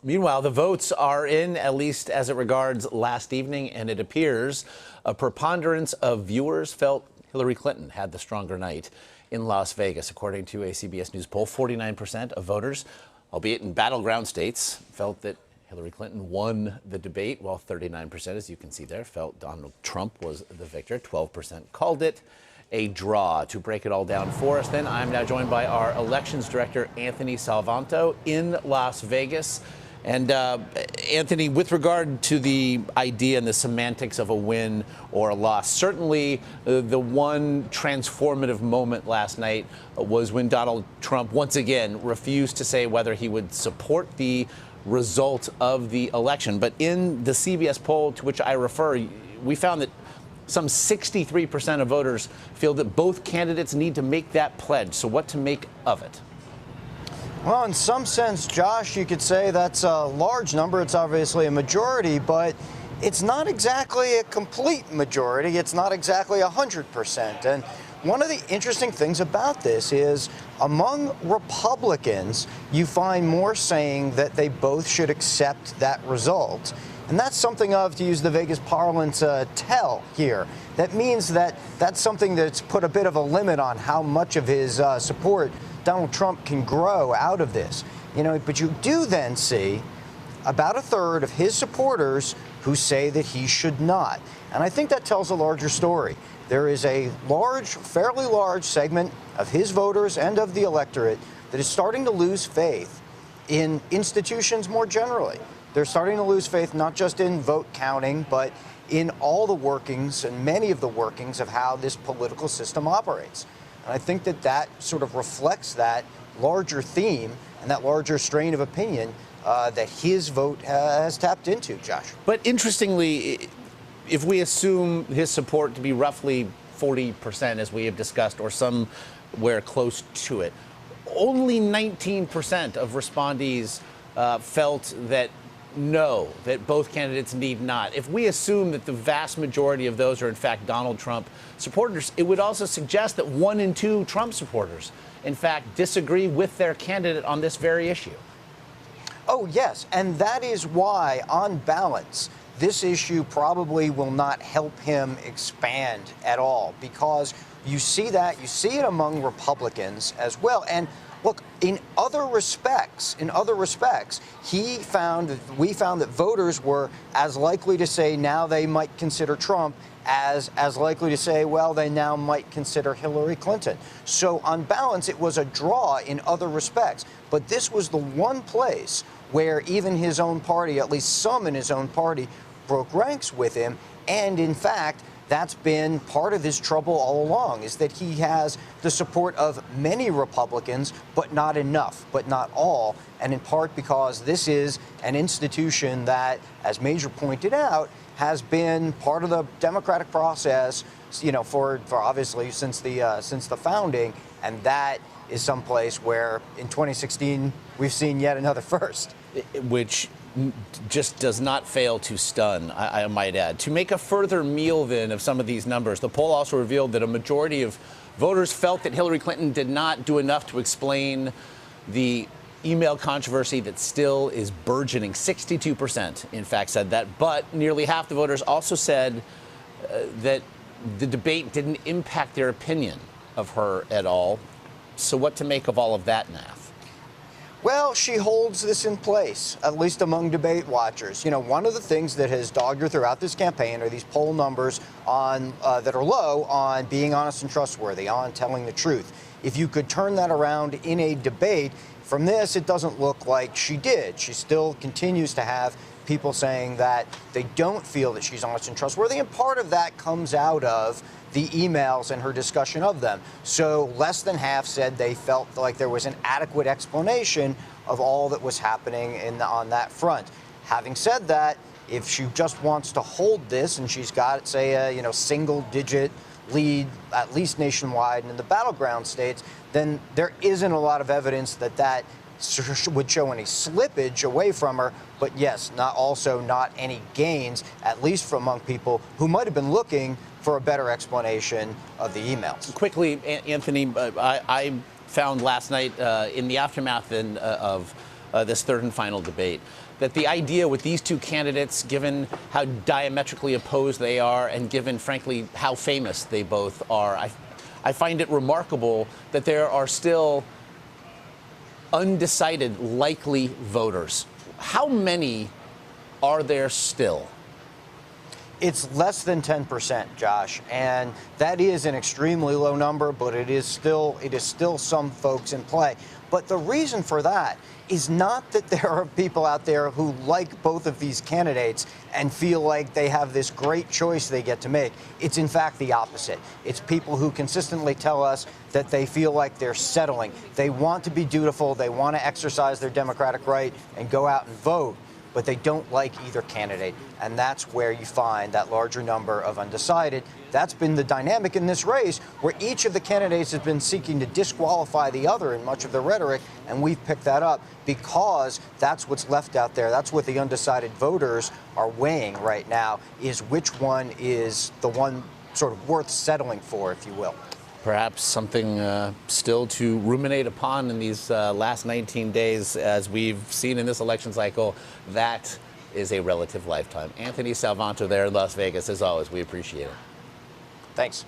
Meanwhile, the votes are in, at least as it regards last evening, and it appears a preponderance of viewers felt Hillary Clinton had the stronger night in Las Vegas. According to a CBS News poll, 49% of voters, albeit in battleground states, felt that Hillary Clinton won the debate, while 39%, as you can see there, felt Donald Trump was the victor. 12% called it a draw. To break it all down for us, then, I'm now joined by our elections director, Anthony Salvanto, in Las Vegas. And Anthony, with regard to the idea and the semantics of a win or a loss, certainly the one transformative moment last night was when Donald Trump once again refused to say whether he would support the result of the election. But in the CBS poll to which I refer, we found that some 63% of voters feel that both candidates need to make that pledge. So what to make of it? Well, in some sense, Josh, you could say that's a large number. It's obviously a majority, but it's not exactly a complete majority. It's not exactly 100%. And one of the interesting things about this is among Republicans, you find more saying that they both should accept that result. And that's something of, to use the Vegas parlance, tell here. That means that that's something that's put a bit of a limit on how much of his support Donald Trump can grow out of this. But you do then see about a third of his supporters who say that he should not. And I think that tells a larger story. There is a fairly large segment of his voters and of the electorate that is starting to lose faith in institutions more generally. They're starting to lose faith not just in vote counting, but in all the workings and many of the workings of how this political system operates. And I think that sort of reflects that larger theme and that larger strain of opinion that his vote has tapped into, Josh. But interestingly, if we assume his support to be roughly 40%, as we have discussed, or somewhere close to it, only 19% of respondees felt that no, that both candidates need not. If we assume that the vast majority of those are in fact Donald Trump supporters, it would also suggest that 1 in 2 Trump supporters, in fact, disagree with their candidate on this very issue. Oh, yes. And that is why, on balance, this issue probably will not help him expand at all, because you see it among Republicans as well. And look, in other respects, we found that voters were as likely to say now they might consider Trump as likely to say, well, they now might consider Hillary Clinton. So on balance, it was a draw in other respects. But this was the one place where even his own party, at least some in his own party, broke ranks with him. And in fact, that's been part of his trouble all along, is that he has the support of many Republicans, but not enough, but not all. And in part because this is an institution that, as Major pointed out, has been part of the democratic process, for obviously since the founding. And that is someplace where in 2016 we've seen yet another first. Which just does not fail to stun, I might add. To make a further meal, then, of some of these numbers, the poll also revealed that a majority of voters felt that Hillary Clinton did not do enough to explain the email controversy that still is burgeoning. 62%, in fact, said that. But nearly half the voters also said that the debate didn't impact their opinion of her at all. So what to make of all of that, Nath? Well, she holds this in place, at least among debate watchers. One of the things that has dogged her throughout this campaign are these poll numbers that are low on being honest and trustworthy, on telling the truth. If you could turn that around in a debate, from this, it doesn't look like she did. She still continues to have people saying that they don't feel that she's honest and trustworthy, and part of that comes out of the emails and her discussion of them. So less than half said they felt like there was an adequate explanation of all that was happening on that front. Having said that, if she just wants to hold this and she's got, say, a single-digit lead, at least nationwide and in the battleground states, then there isn't a lot of evidence that would show any slippage away from her. But yes, not any gains, at least from among people who might have been looking for a better explanation of the emails. Quickly, Anthony, I found last night in the aftermath of this third and final debate, that the idea with these two candidates, given how diametrically opposed they are and given, frankly, how famous they both are, I find it remarkable that there are still undecided likely voters. How many are there still? It's less than 10%, Josh, and that is an extremely low number, but it is still some folks in play. But the reason for that is not that there are people out there who like both of these candidates and feel like they have this great choice they get to make. It's in fact the opposite. It's people who consistently tell us that they feel like they're settling. They want to be dutiful, they want to exercise their democratic right and go out and vote, but they don't like either candidate. And that's where you find that larger number of undecided. That's been the dynamic in this race, where each of the candidates has been seeking to disqualify the other in much of the rhetoric, and we've picked that up because that's what's left out there. That's what the undecided voters are weighing right now, is which one is the one sort of worth settling for, if you will. Perhaps something still to ruminate upon in these last 19 days, as we've seen in this election cycle. That is a relative lifetime. Anthony Salvanto there in Las Vegas. As always, we appreciate it. Thanks.